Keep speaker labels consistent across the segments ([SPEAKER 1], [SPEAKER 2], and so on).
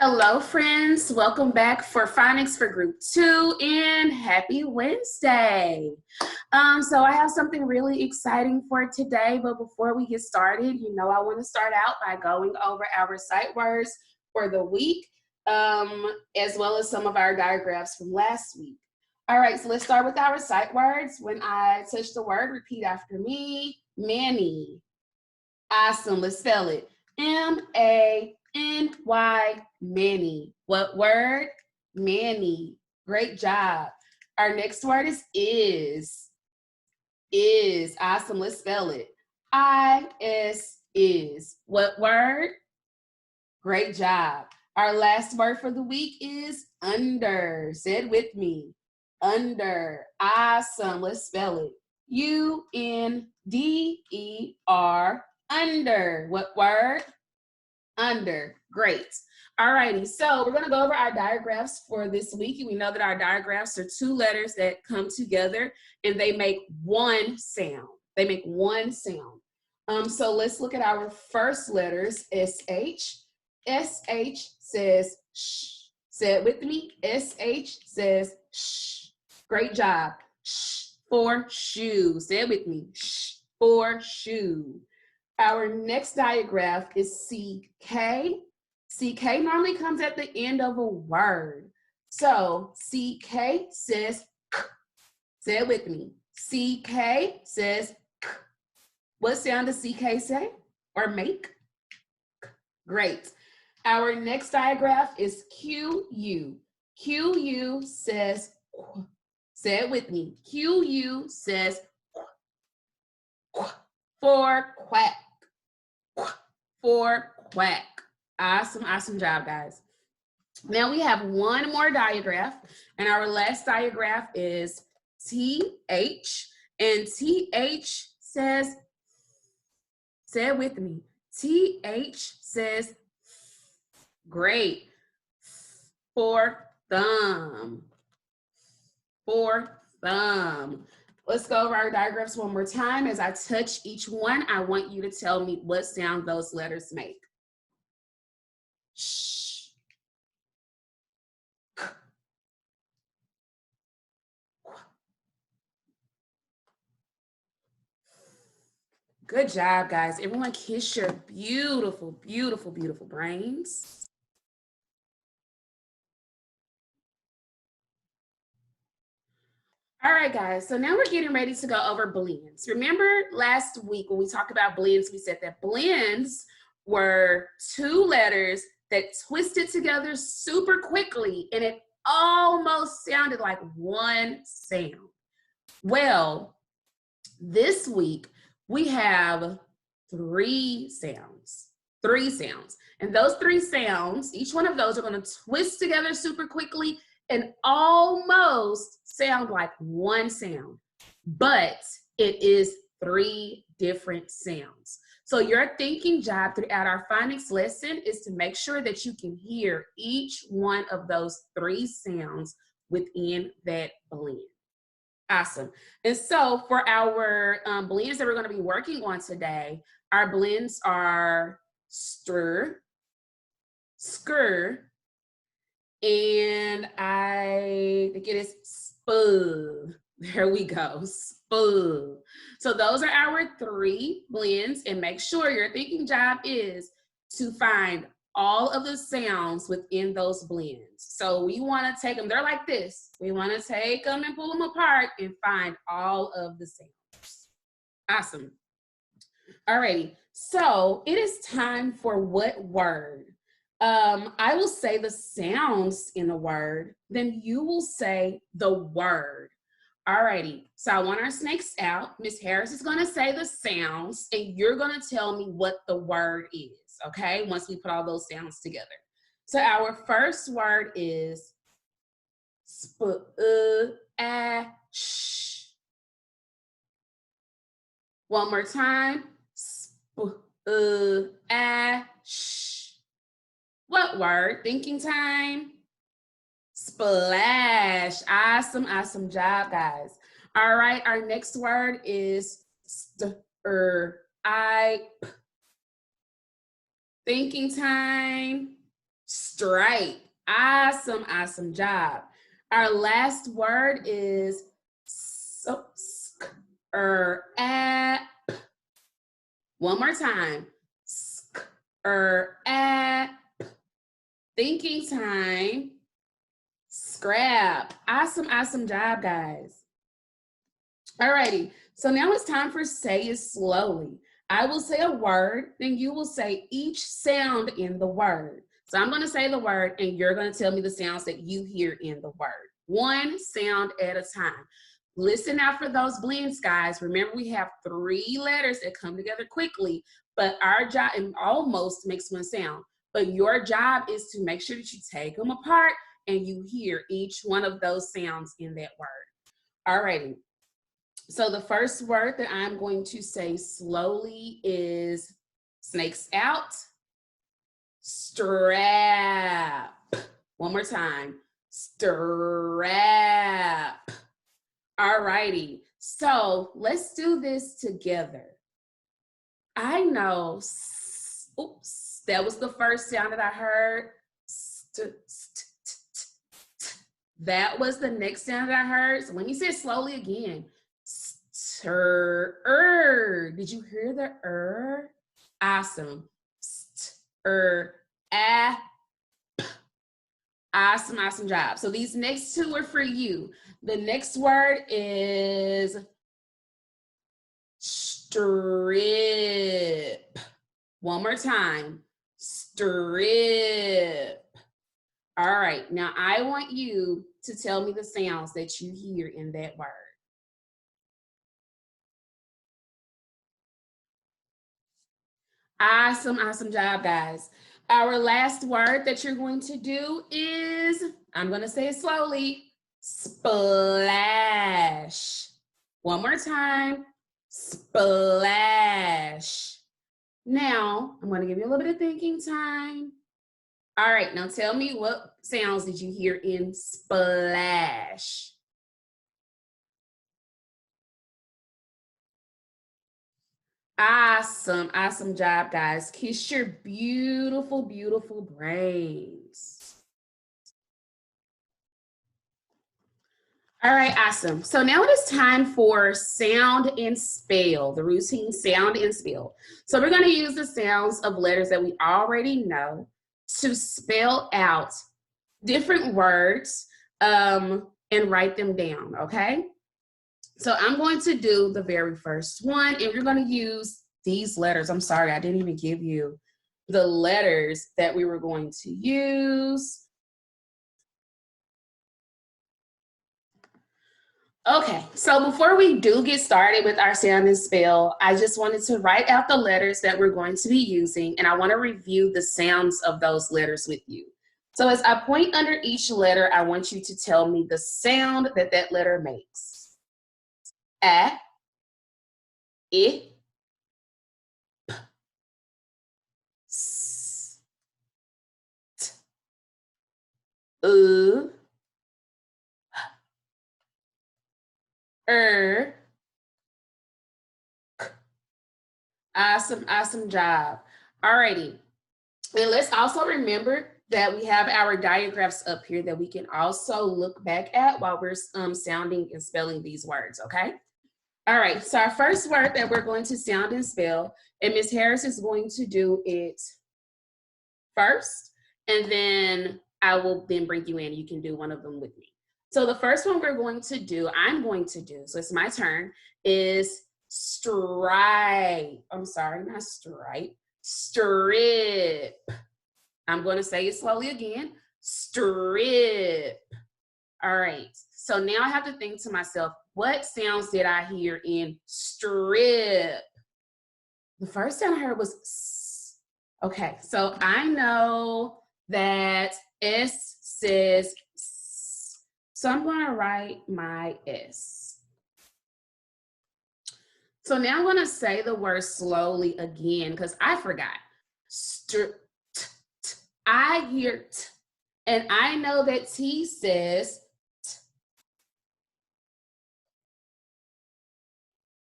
[SPEAKER 1] Hello, friends. Welcome back for Phonics for Group 2 and happy Wednesday. So I have something really exciting for today, but before we get started, I want to start out by going over our sight words for the week, as well as some of our diagraphs from last week. All right, so let's start with our sight words. When I touch the word, repeat after me. Many. Awesome. Let's spell it. M-A-N-Y, many. What word? Many. Great job. Our next word is. Is. Awesome. Let's spell it. I-S is. What word? Great job. Our last word for the week is under. Say it with me. Under. Awesome. Let's spell it. U-N-D-E-R. Under. What word? Under. Great. All righty. So we're going to go over our diagraphs for this week. And we know that our diagraphs are two letters that come together and they make one sound. They make one sound. So let's look at our first letters, S-H. S-H says shh. Say it with me. S-H says shh. Great job. Shh for shoe. Say it with me. Shh for shoe. Our next diagraph is CK. CK normally comes at the end of a word. So CK says k. Say it with me. CK says k. What sound does CK say or make? Great. Our next diagraph is QU. QU says qu. Say it with me. QU says qu. Qu. For quack. Qu. For quack. Awesome, awesome job, guys. Now we have one more diagraph, and our last diagraph is TH, and TH says, say it with me, TH says, great, for thumb, for thumb. Let's go over our diagrams one more time. As I touch each one, I want you to tell me what sound those letters make. Shh. Good job, guys. Everyone kiss your beautiful, beautiful, beautiful brains. All right, guys, so now we're getting ready to go over blends. Remember last week when we talked about blends, we said that blends were two letters that twisted together super quickly and it almost sounded like one sound. Well, this week we have three sounds. And those three sounds, each one of those are going to twist together super quickly and almost sound like one sound, but it is three different sounds. So your thinking job throughout our phonics lesson is to make sure that you can hear each one of those three sounds within that blend. Awesome. And so for our blends that we're going to be working on today, our blends are stir, skr, and I think it is spu. There we go, spu. So those are our three blends, and make sure your thinking job is to find all of the sounds within those blends. So we want to take them, they're like this. We want to take them and pull them apart and find all of the sounds. Awesome. Alrighty, so it is time for what word? I will say the sounds in the word, then you will say the word. Alrighty, so I want our snakes out. Miss Harris is gonna say the sounds and you're gonna tell me what the word is, okay? Once we put all those sounds together. So our first word is sh. One more time, sh. What word? Thinking time. Splash. Awesome, awesome job, guys. All right, our next word is stir. Thinking time. Stripe. Awesome, awesome job. Our last word is app. One more time. App. Thinking time. Scrap. Awesome, awesome job, guys. Alrighty, so now it's time for say it slowly. I will say a word, then you will say each sound in the word. So I'm gonna say the word and you're gonna tell me the sounds that you hear in the word. One sound at a time. Listen out for those blends, guys. Remember, we have 3 letters that come together quickly, but our job, and almost makes one sound, but your job is to make sure that you take them apart and you hear each one of those sounds in that word. Alrighty. So the first word that I'm going to say slowly is snakes out, strap. One more time, strap. All righty, so let's do this together. I know, oops, that was the first sound that I heard. That was the next sound that I heard. So let me say it slowly again. Did you hear the Awesome. Awesome, awesome job. So these next 2 are for you. The next word is strip. One more time. Strip. All right, now I want you to tell me the sounds that you hear in that word. Awesome, awesome job, guys. Our last word that you're going to do is, I'm going to say it slowly, splash. One more time, splash. Now, I'm going to give you a little bit of thinking time. All right, now tell me what sounds did you hear in splash? Awesome, awesome job, guys. Kiss your beautiful, beautiful brains. All right, awesome. So now it is time for sound and spell, the routine sound and spell. So we're going to use the sounds of letters that we already know to spell out different words and write them down, okay? So I'm going to do the very first one, and we're going to use these letters. I'm sorry, I didn't even give you the letters that we were going to use. Okay, so before we do get started with our sound and spell, I just wanted to write out the letters that we're going to be using, and I want to review the sounds of those letters with you. So as I point under each letter, I want you to tell me the sound that that letter makes. A, I, P, S, T, U, K. Awesome, awesome job. Alrighty. And let's also remember that we have our diagraphs up here that we can also look back at while we're sounding and spelling these words, okay? All right, so our first word that we're going to sound and spell, and Ms. Harris is going to do it first, and then I will then bring you in. You can do one of them with me. So the first one we're going to do, I'm going to do, so it's my turn, is stripe. I'm sorry, not stripe. Strip. I'm going to say it slowly again. Strip. All right. So now I have to think to myself, what sounds did I hear in strip? The first sound I heard was S. Okay. So I know that S says S. So I'm going to write my S. So now I'm going to say the word slowly again because I forgot. I hear T, and I know that T says T.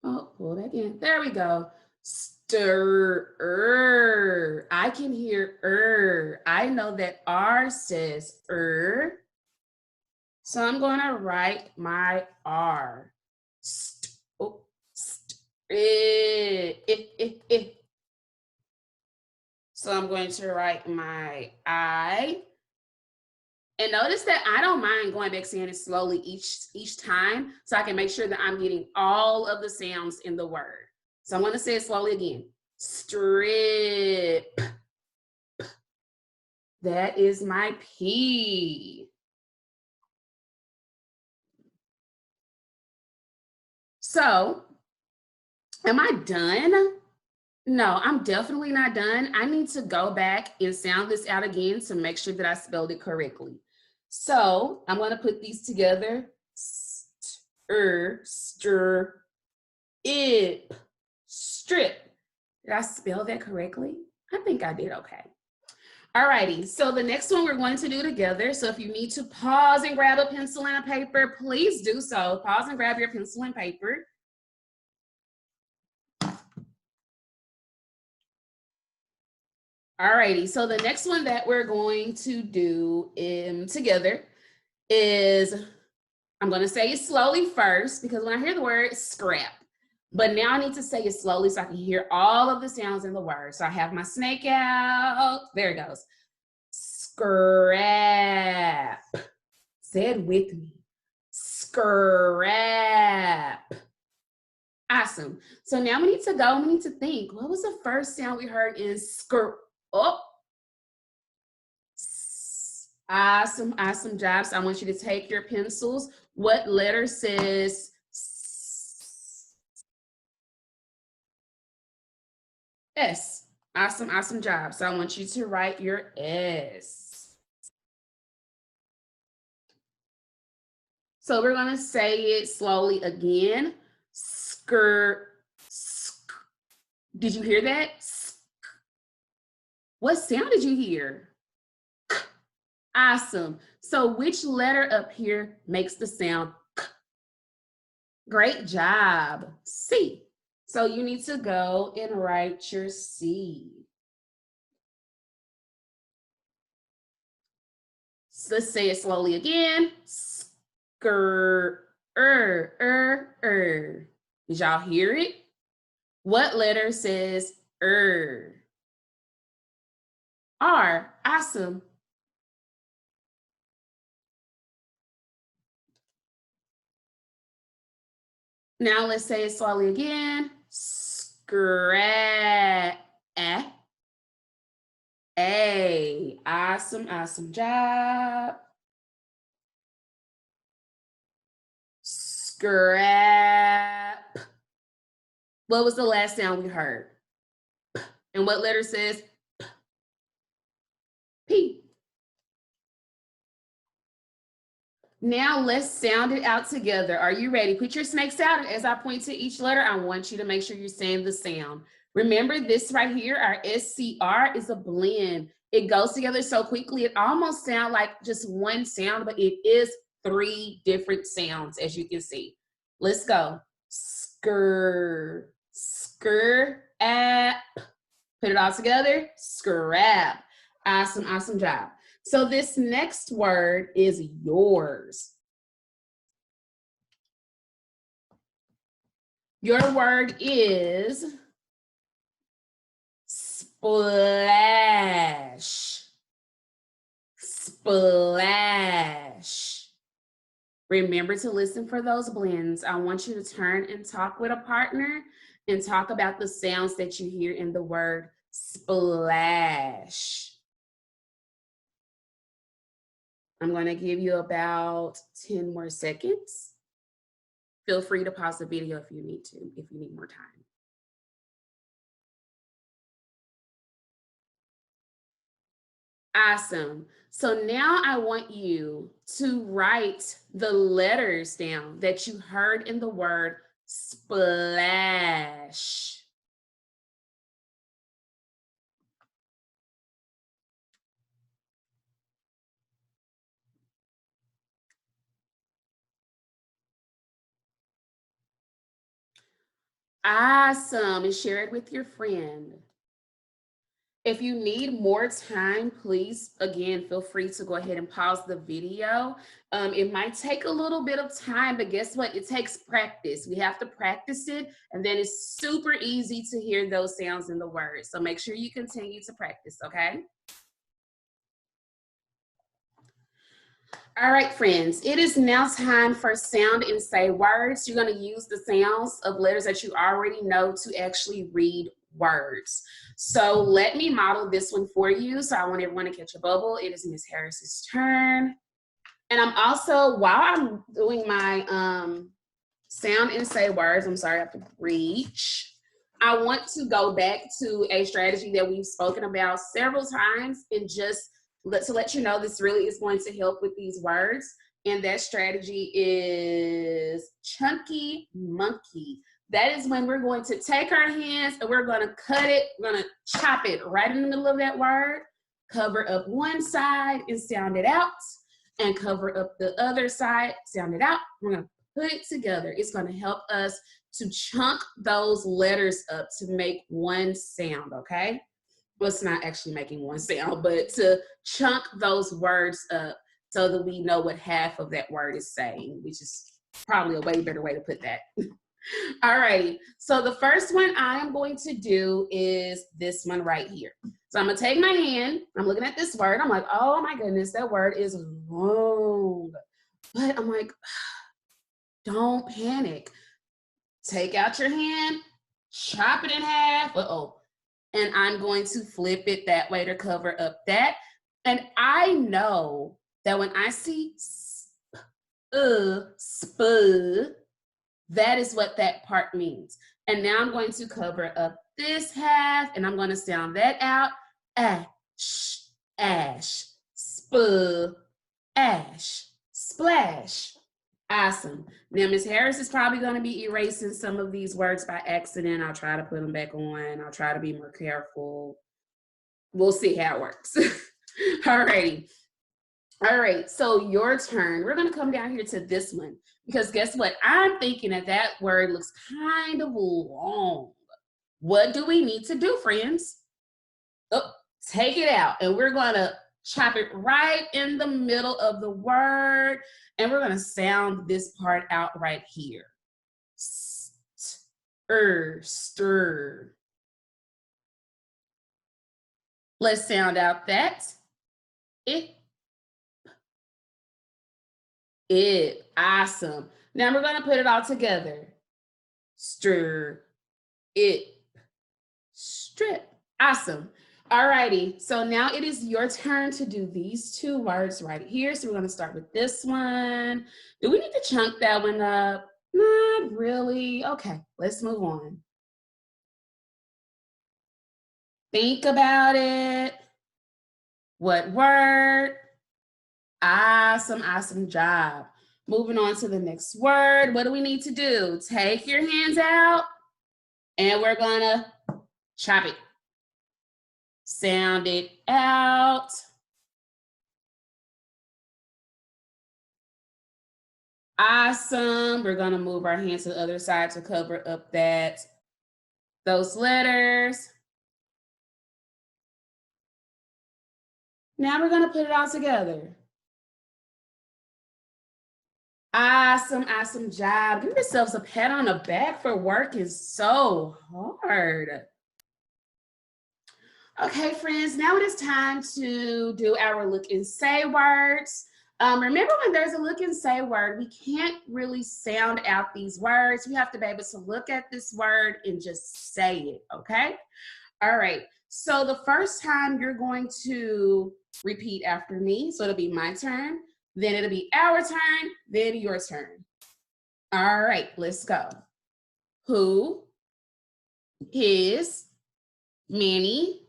[SPEAKER 1] Oh, pull back in. There we go. Stir. I can hear. I know that R says So I'm going to write my R. If. So I'm going to write my I. And notice that I don't mind going back saying it slowly each time so I can make sure that I'm getting all of the sounds in the word. So I'm going to say it slowly again. Strip. That is my P. So, am I done? No, I'm definitely not done. I need to go back and sound this out again to make sure that I spelled it correctly. So, I'm going to put these together. Stir, ip, strip. Did I spell that correctly? I think I did okay. Alrighty, so the next one we're going to do together. So if you need to pause and grab a pencil and a paper, please do so. Pause and grab your pencil and paper. Alrighty, so the next one that we're going to do together is, I'm going to say it slowly first because when I hear the word scrap, but now I need to say it slowly so I can hear all of the sounds in the word. So I have my snake out. There it goes. Scrap. Say it with me. Scrap. Awesome. So now we need to go. We need to think. What was the first sound we heard in scrap? Oh. Awesome, awesome job. So I want you to take your pencils. What letter says S? Awesome, awesome job. So I want you to write your S. So we're going to say it slowly again. Did you hear that? What sound did you hear? Awesome. So which letter up here makes the sound K? Great job. C. So you need to go and write your C. So let's say it slowly again. Did y'all hear it? What letter says R? Awesome. Now let's say it slowly again. Scratch. A. Awesome, awesome job. Scrap. What was the last sound we heard? And what letter says P? Now let's sound it out together. Are you ready? Put your snakes out, and as I point to each letter, I want you to make sure you're saying the sound. Remember this right here, our SCR is a blend. It goes together so quickly, it almost sounds like just one sound, but it is 3 different sounds, as you can see. Let's go. Skr, app. Put it all together, scrap. Awesome, awesome job. So this next word is yours. Your word is splash. Splash. Remember to listen for those blends. I want you to turn and talk with a partner and talk about the sounds that you hear in the word splash. I'm going to give you about 10 more seconds. Feel free to pause the video if you need more time. Awesome. So now I want you to write the letters down that you heard in the word splash. Awesome. And share it with your friend. If you need more time, please, again, feel free to go ahead and pause the video. It might take a little bit of time, but guess what? It takes practice. We have to practice it, and then it's super easy to hear those sounds in the words. So make sure you continue to practice, okay? All right, friends, it is now time for sound and say words. You're going to use the sounds of letters that you already know to actually read words. So let me model this one for you. So I want everyone to catch a bubble. It is Miss Harris's turn. And I'm also, while I'm doing my sound and say words, I'm sorry, I have to reach. I want to go back to a strategy that we've spoken about several times, and just to let you know this really is going to help with these words. And that strategy is chunky monkey. That is when we're going to take our hands and we're going to cut it, we're going to chop it right in the middle of that word, cover up one side and sound it out, and cover up the other side, sound it out. We're going to put it together. It's going to help us to chunk those letters up to make one sound, okay? Well, it's not actually making one sound, but to chunk those words up so that we know what half of that word is saying, which is probably a way better way to put that. All right, so the first one I am going to do is this one right here. So I'm gonna take my hand, I'm looking at this word, I'm like, oh my goodness, that word is long. But I'm like, don't panic. Take out your hand, chop it in half, and I'm going to flip it that way to cover up that. And I know that when I see sp, that is what that part means. And now I'm going to cover up this half, and I'm going to sound that out. Ash, ash, sp, ash, splash. Awesome. Now, Ms. Harris is probably going to be erasing some of these words by accident. I'll try to put them back on. I'll try to be more careful. We'll see how it works. All righty. All right, so your turn. We're going to come down here to this one, because guess what? I'm thinking that that word looks kind of long. What do we need to do, friends? Oh, take it out, and we're going to chop it right in the middle of the word, and we're going to sound this part out right here. Stir. Let's sound out that. It. Awesome. Now we're going to put it all together. Stir, it, strip. Awesome. All righty. So now it is your turn to do these two words right here. So we're going to start with this one. Do we need to chunk that one up? Not really. Okay, let's move on. Think about it. What word? Awesome, awesome job. Moving on to the next word. What do we need to do? Take your hands out, and we're gonna chop it. Sound it out. Awesome. We're gonna move our hands to the other side to cover up those letters. Now we're gonna put it all together. Awesome, awesome job. Give yourselves a pat on the back for working so hard. Okay, friends, now it is time to do our look and say words. Remember, when there's a look and say word, we can't really sound out these words. We have to be able to look at this word and just say it, okay? All right, so the first time you're going to repeat after me, so it'll be my turn, then it'll be our turn, then your turn. All right, let's go. Who, his, many,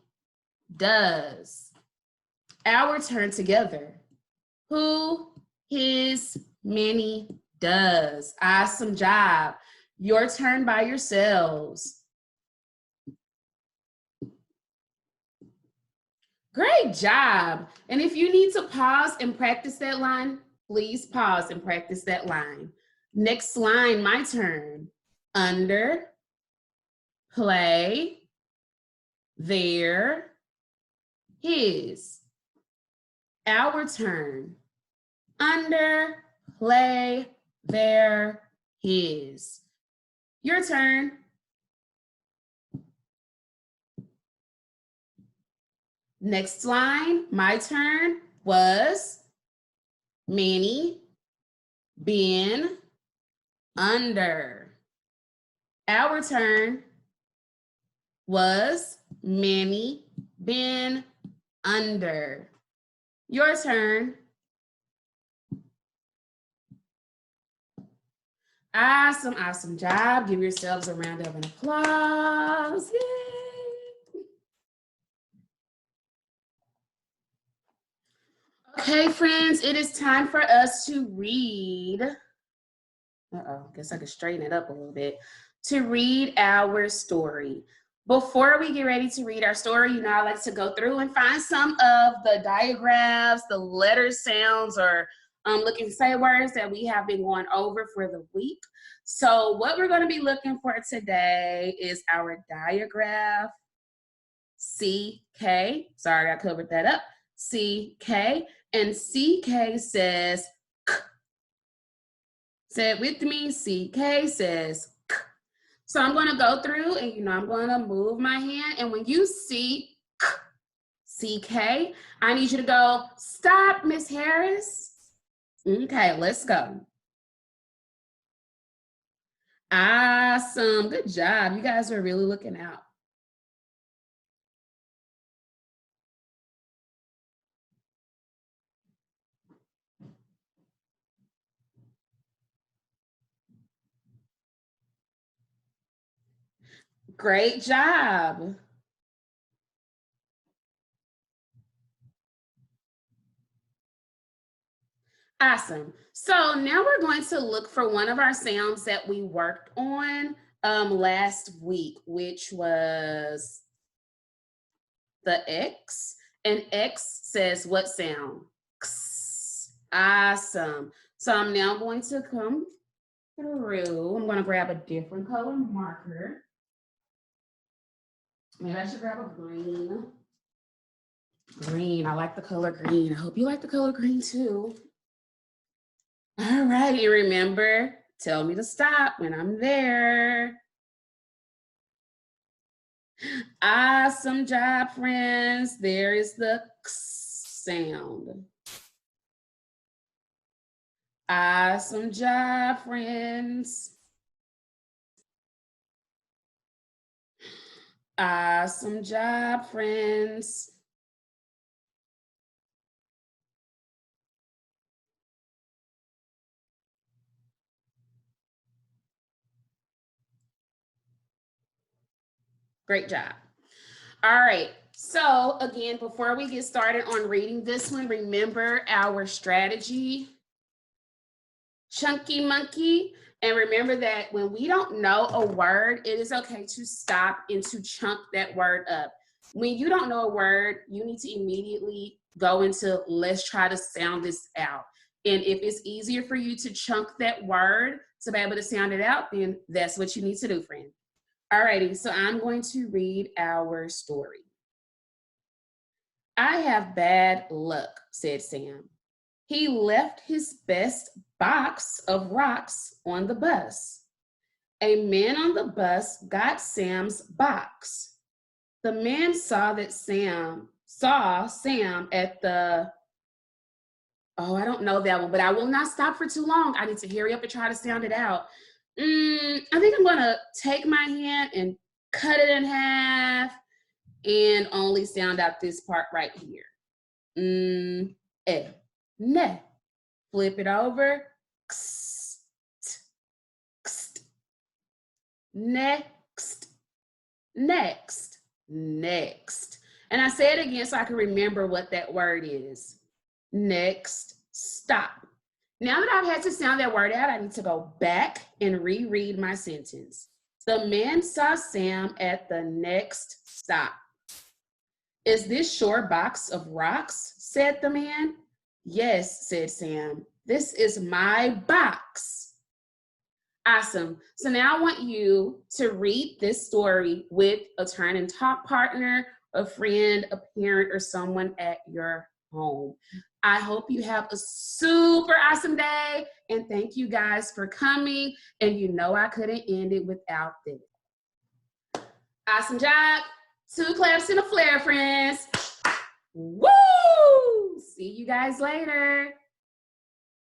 [SPEAKER 1] does. Our turn together. Who, his, many, does. Awesome job. Your turn by yourselves. Great job. And if you need to pause and practice that line, please pause and practice that line. Next line, my turn. Under, play, their, his. Our turn. Under, play, their, his. Your turn. Next line, my turn, was, many, been, under. Our turn, was, many, been, under. Your turn. Awesome, awesome job. Give yourselves a round of applause. Yay. Okay, friends, it is time for us to read. Guess I could straighten it up a little bit. To read our story. Before we get ready to read our story, you know, I like to go through and find some of the diagraphs, the letter sounds, or looking say words that we have been going over for the week. So what we're going to be looking for today is our diagraph CK. Sorry, I covered that up. CK. And CK says K. Say it with me. CK says K. So I'm going to go through and, you know, I'm going to move my hand. And when you see K, CK, I need you to go, stop, Miss Harris. Okay, let's go. Awesome. Good job. You guys are really looking out. Great job. Awesome. So now we're going to look for one of our sounds that we worked on last week, which was the X. And X says what sound? X. Awesome. So I'm now going to come through. I'm going to grab a different color marker. Maybe I should grab a green. Green. I like the color green. I hope you like the color green too. All right, you remember, tell me to stop when I'm there. Awesome job, friends. There is the X sound. Awesome job, friends. Awesome job, friends. Great job. All right. So again, before we get started on reading this one, remember our strategy, chunky monkey. And remember that when we don't know a word, it is okay to stop and to chunk that word up. When you don't know a word, you need to immediately go into let's try to sound this out. And if it's easier for you to chunk that word to be able to sound it out, then that's what you need to do, friend. Alrighty, so I'm going to read our story. I have bad luck, said Sam. He left his best box of rocks on the bus. A man on the bus got Sam's box. The man saw Sam at the, I don't know that one, but I will not stop for too long. I need to hurry up and try to sound it out. I think I'm gonna take my hand and cut it in half and only sound out this part right here. Ne. Flip it over. Next. Next. Next. And I say it again so I can remember what that word is. Next. Stop. Now that I've had to sound that word out, I need to go back and reread my sentence. The man saw Sam at the next stop. Is this your box of rocks? Said the man. Yes, said Sam. This is my box. Awesome. So now I want you to read this story with a turn and talk partner, a friend, a parent, or someone at your home. I hope you have a super awesome day, and thank you guys for coming. And you know I couldn't end it without this. Awesome job. 2 claps and a flare, friends. Woo! See you guys later.